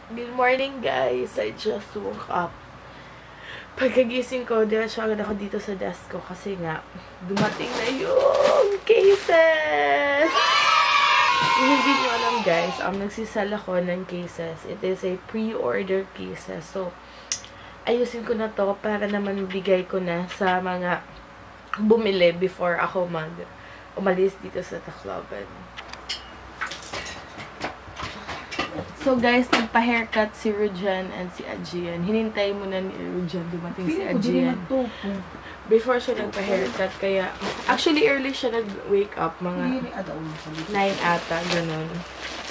Good morning, guys. I just woke up. Pagkagising ko, diretso agad ako dito sa desk ko kasi nga, dumating na yung cases! Kung hindi nyo alam, guys, nagsisell ako ng cases. It is a pre-order cases. So, ayusin ko na to para naman bigay ko na sa mga bumili before ako umalis dito sa Tacloban. So guys, nagpa-haircut si Rujan and si Ajian. Hinintay muna ni Rujan dumating si Ajian. Before siya nagpa-haircut, kaya actually early siya nag-wake up, mga 9 ata, ganun.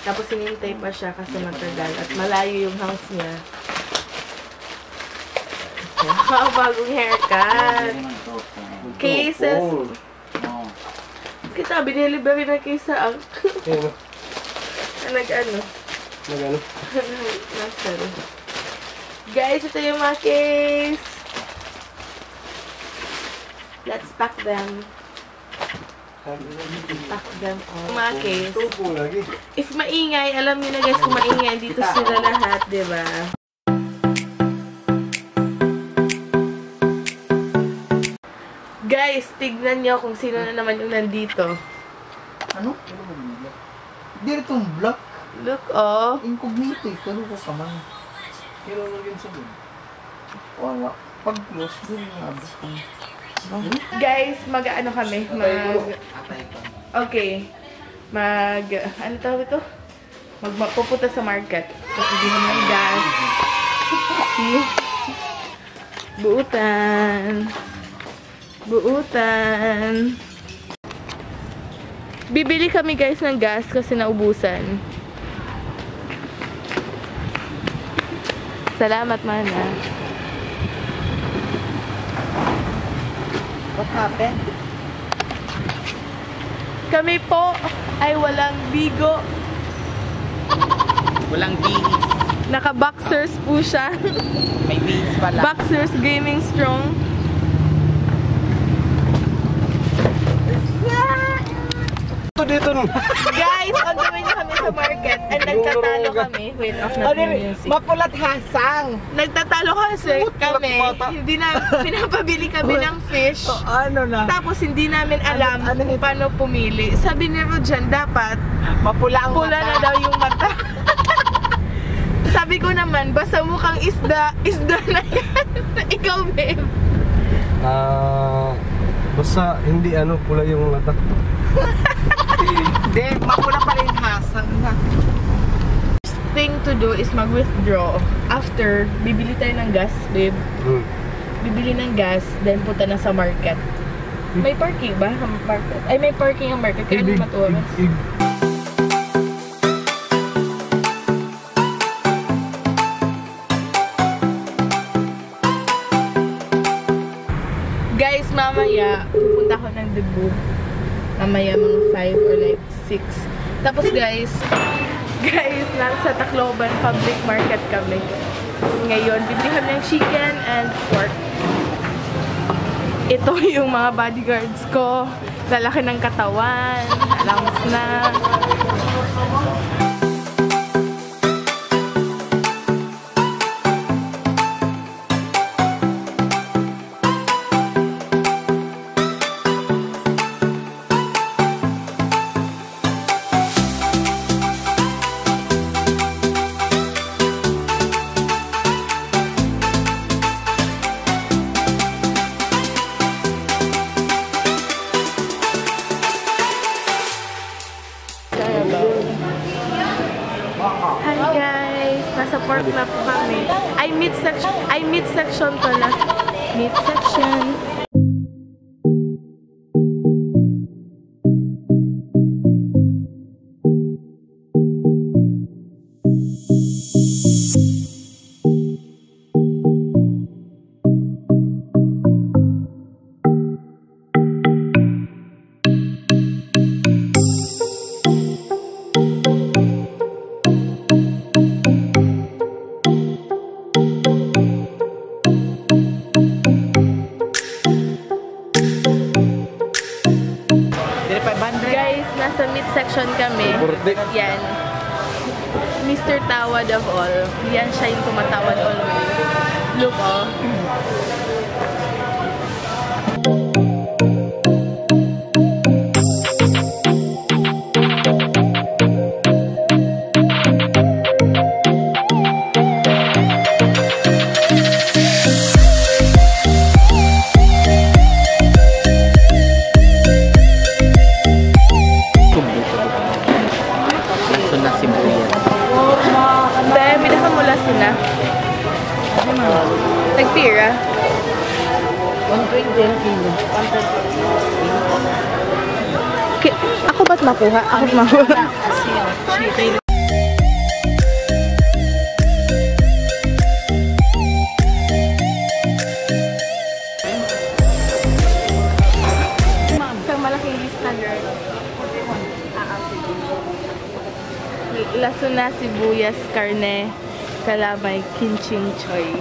Tapos hinintay pa siya kasi matagal at malayo yung house niya. Bagong haircut. Cases. Kita, biniliberry na case ang nag-ano. Guys, ito yung mga case. Let's pack them. Pack them all. Mga case. If maingay, alam niyo na guys kung maingay, dito sila lahat, diba? Guys, tignan niyo kung sino na naman yung nandito. Ano? Hindi itong block. Look, oh. Incognito, pero ko ka man. Kailan mo yun sa doon? Wala. Pag-close, doon nga. Guys, mag-ano kami? Okay. Ano tawag ito? Pupunta sa market. Tapos hindi naman gas. Buutan. Bibili kami guys ng gas kasi naubusan. Salamat, Mana. What happened? Kami po ay walang bigo. Walang bihis. Naka-boxers po siya. May bihis pala. Boxers Gaming Strong. Dito nung. Guys, on the way na kami sa market and nagtatalo kami. Wait, off na yung music. Mapulat hasang. Nagtatalo kasi kami. Hindi na, pinapabili kami ng fish. Ano na? Tapos hindi namin alam kung paano pumili. Sabi ni Rujan, dapat mapula ang pula mata. na daw yung mata. Sabi ko naman, basta mukhang isda na yan. Ikaw, babe. Basta hindi pula yung mata. Hindi, mapula pa rin hasang na. First thing to do is mag-withdraw. After, bibili tayo ng gas, babe. Bibili ng gas, then punta na sa market. May parking ba? Market? Ay, may parking ang market. Kaya naman matuwas. Guys, mamaya, pupunta ko ng Cebu. Mamaya mga 5 or like 6. Tapos guys, nasa Tacloban Public Market kami. Ngayon, bibili kami ng chicken and pork. Ito yung mga bodyguards ko. Lalaki ng katawan. Alams na. Hi guys! Nasa pork na po kami. Ay, meat section pala. Meat section. Guys, nasa meat section kami. Yan. Mr. Tawad of all. Yan siya yung tumatawad always. Look, oh. Nagpira? 120 ang kilo. Ako ba't makuha? Ako makuha. Sa malaking standard. Laso na sibuyas, karne, kalamay, kimching choy.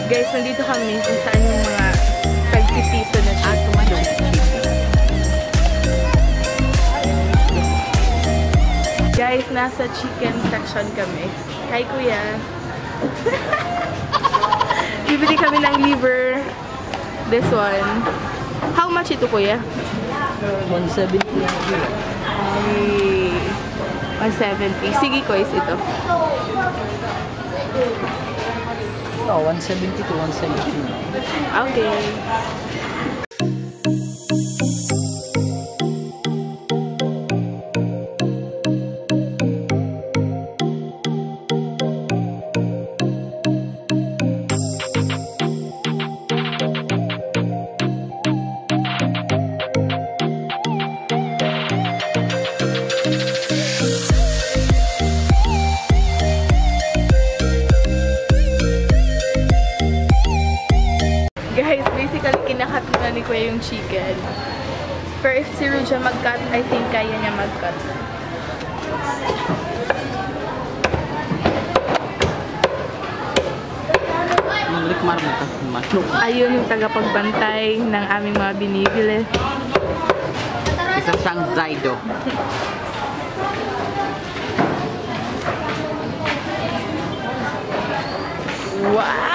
Guys, nandito kami kung saan yung mga tagpipiso na chicken. Guys, nasa chicken section kami. Hi, kuya. Bibili kami ng liver. This one. How much ito, kuya? 170 ang kilo. Ay, 170. Sige, kuya, ito. No, 170 to 170. Okay. Guys, basically, kinakat na ni Kuya yung chicken. Pero if si Ruja mag-cut, I think kaya niya mag-cut. Ayun yung tagapagbantay ng aming mga binibili. Isa siyang Zaido. Wow!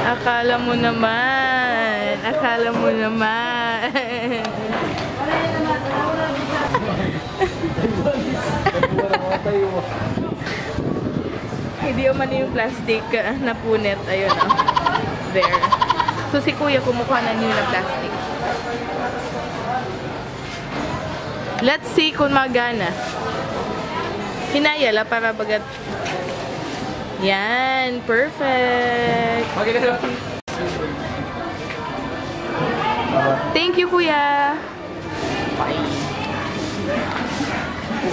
Akala mo naman. Akala mo naman. Hindi man yung plastic na punit. Ayun o. There. So si Kuya kumukuha na niyo na plastic. Let's see kung magana. Hinayala para bagat. Yan. Perfect. Thank you, Kuya.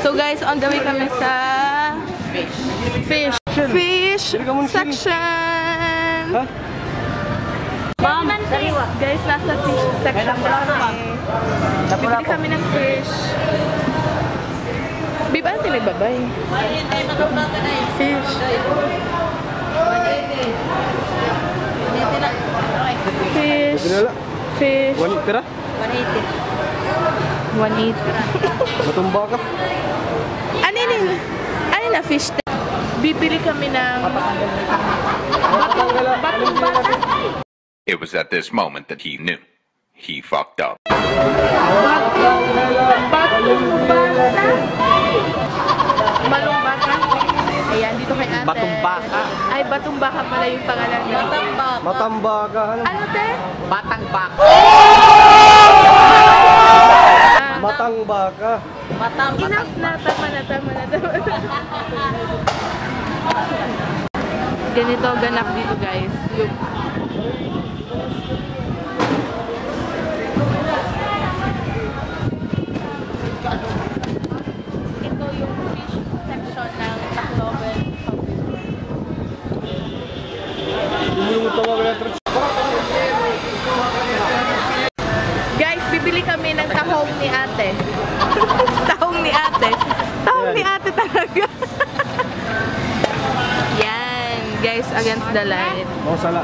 So guys, on the way kami sa fish section. Ma'am, Guys, nasa fish section kami. Bibili kami ng fish. Biba natin nagbabay. Fish. Fish. Dinala. Fish. 1 tira? 180. Matumba ka. Ano yun? Ano na fish? Bibili kami ng batong bata. It was at this moment that he knew. He fucked up. Batong bata. Balong bata. Ayan, dito kay ate. Batong baka. Ay, batong baka pala yung pangalan niya. Matamba ka. Ano, te? Batang baka. Matang baka. Enough na. Tama na. Ganito ganap dito, guys. Look. Ito yung fish section ng Tacloban. Guys, bibili kami ng tahong ni ate. Tahong ni ate. Tahong ni ate talaga. Yan, guys, against the light. Oh, sala.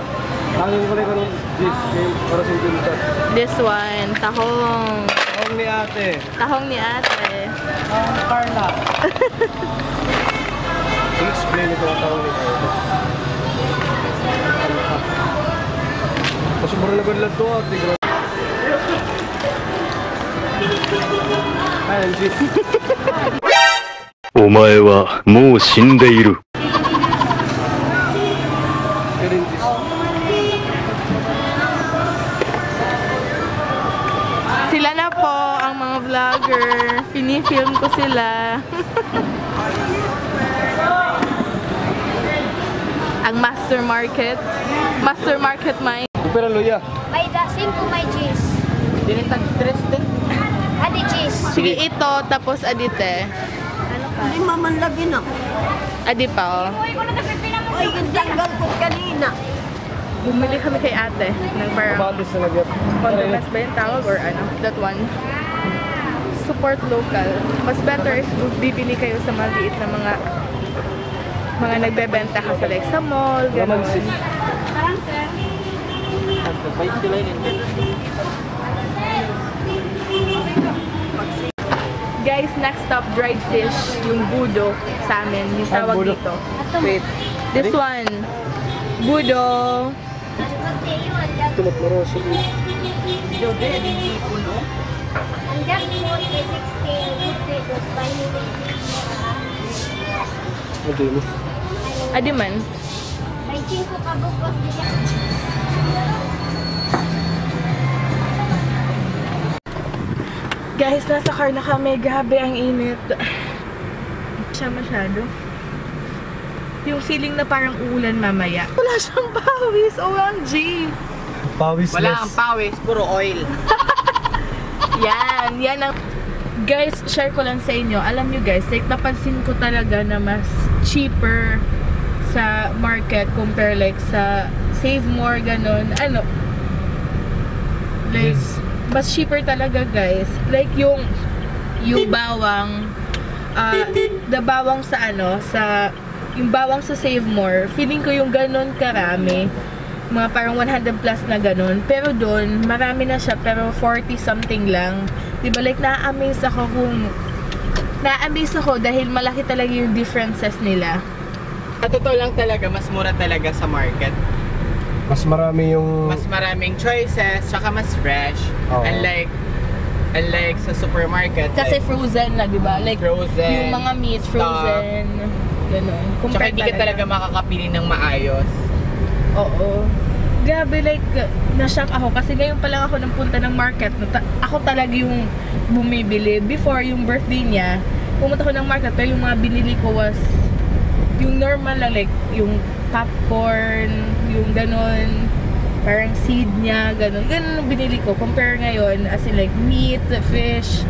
Tangin ko rin ka nung game para sa pinta. This one, tahong. Ang ni ate. Tahong ni ate. Carla. I-explain ito ang tawag ni Carla. Mas mura na ba nila ito ate? Ayan, Jis. お前はもう死んでいる。 Ayan, Jis. Sila na po ang mga vlogger. Fini-film ko sila. Ang Master Market. Master Market may. Pero luya. May dasin po may cheese. Dinitag triste. Adi cheese. Sige, ito, tapos adite. Ano ka? Hindi mamanlagin ako. Adi pa, oh. Ay, yung tanggal ko kanina. Bumili kami kay ate ng parang Kabatis na nagyat. condiments ba yung tawag or ano? That one. Support local. Mas better if bibili kayo sa maliit na mga nagbebenta ka sa like sa mall, gano'n. Guys, next stop, dried fish. Yung budo sa amin. Yung tawag budo? dito. Wait. This one. Budo. Tulot mo rin sa luya. Hanggang po, 360. Ito mo. Adi man. May 5 kabukos dito. Guys, nasa car na kami. Grabe ang init. Siya masyado. Yung feeling na parang uulan mamaya. Wala siyang pawis. OMG. Pawis Wala ang pawis, puro oil. Yan. Yan ang... Guys, share ko lang sa inyo. Alam nyo guys, like napansin ko talaga na mas cheaper sa market compare like sa Save More, ganun. Ano? Like, mas cheaper talaga guys. Like yung bawang, the bawang sa ano, sa yung bawang sa Save More, feeling ko yung ganun karami. Mga parang 100 plus na ganun. Pero doon, marami na siya, pero 40 something lang. Diba, like, na-amaze ako dahil malaki talaga yung differences nila. Sa totoo lang talaga, mas mura talaga sa market. Mas marami yung... Mas maraming choices, tsaka mas fresh. Oo. Unlike sa supermarket. Kasi like, frozen na, diba? Like, frozen, yung mga meats, frozen. Ganun. tsaka hindi ka talaga makakapili ng maayos. Oo. Grabe, like, na-shock ako. Kasi ngayon pa lang ako nang punta ng market. Ako talaga yung bumibili. Before, yung birthday niya, pumunta ko ng market, pero yung mga binili ko was yung normal lang, like, yung popcorn, yung ganun, parang seed niya, ganun. Ganun ang binili ko. Compare ngayon, as in, like, meat, fish.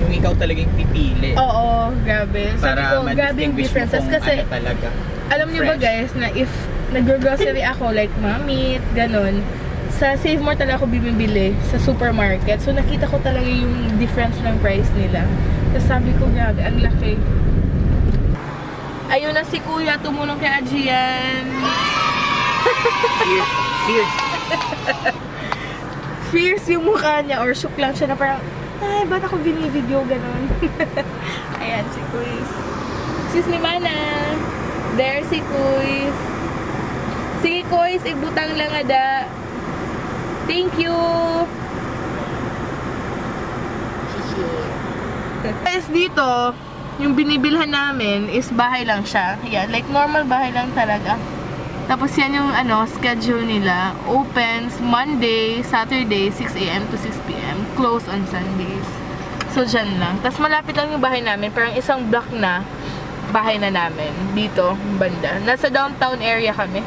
Yung ikaw talagang pipili. Oo, grabe. Sabi Para ko, grabe yung ma-distinguish mo differences. kung Kasi, ano talaga. alam niyo ba fresh. guys, na if nag-grocery ako, like mga meat, ganun, sa Save More talaga ako bibili sa supermarket. So, nakita ko talaga yung difference ng price nila. Tapos sabi ko, grabe, ang laki. Ayun na si Kuya, tumulong kay Adrian. Fierce. Fierce yung mukha niya or shook lang siya na parang, ay, ba't ako binivideo ganon? Ayan, si Kuis. Excuse me, Mana. There si Kuis. Sige, Kuis, ibutang lang ada. Thank you. Guys, dito, yung binibilhan namin is bahay lang siya. Ayan, like normal bahay lang talaga. Tapos yan yung schedule nila. Opens Monday, Saturday, 6 AM to 6 PM. Close on Sundays. So, dyan lang. Tapos malapit lang yung bahay namin. Parang isang block na bahay na namin. Dito, banda. Nasa downtown area kami.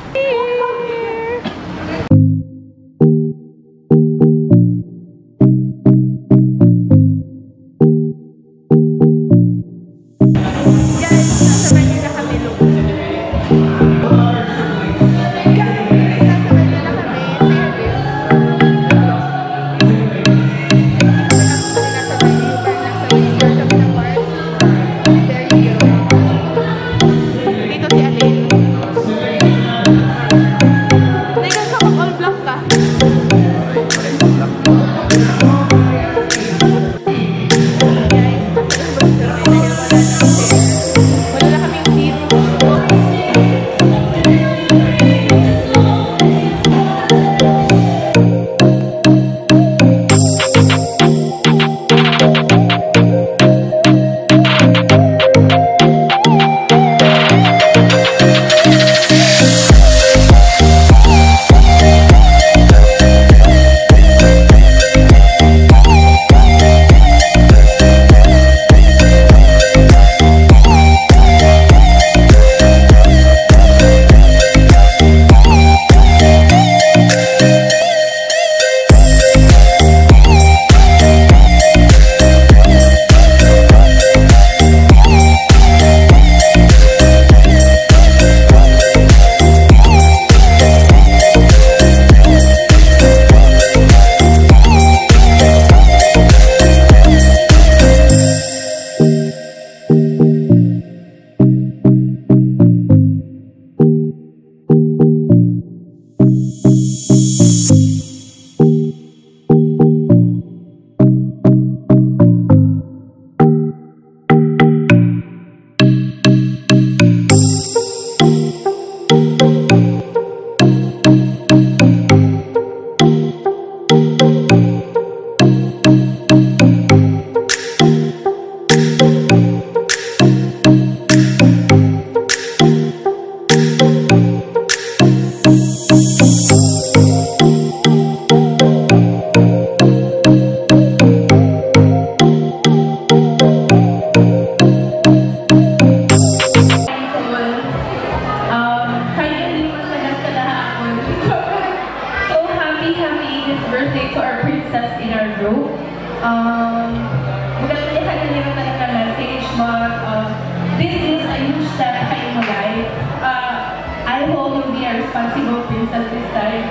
responsible princess this time.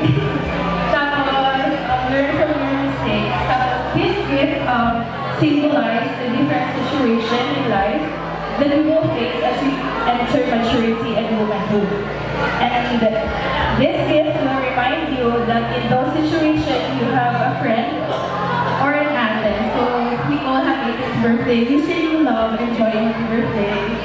Tapos, learn from your mistakes. Tapos, this gift symbolizes the different situation in life that we will face as we enter maturity and womanhood. And this gift will remind you that in those situations you have a friend or an ate. So, we all have 18th birthday. Wishing you love, enjoy, happy birthday.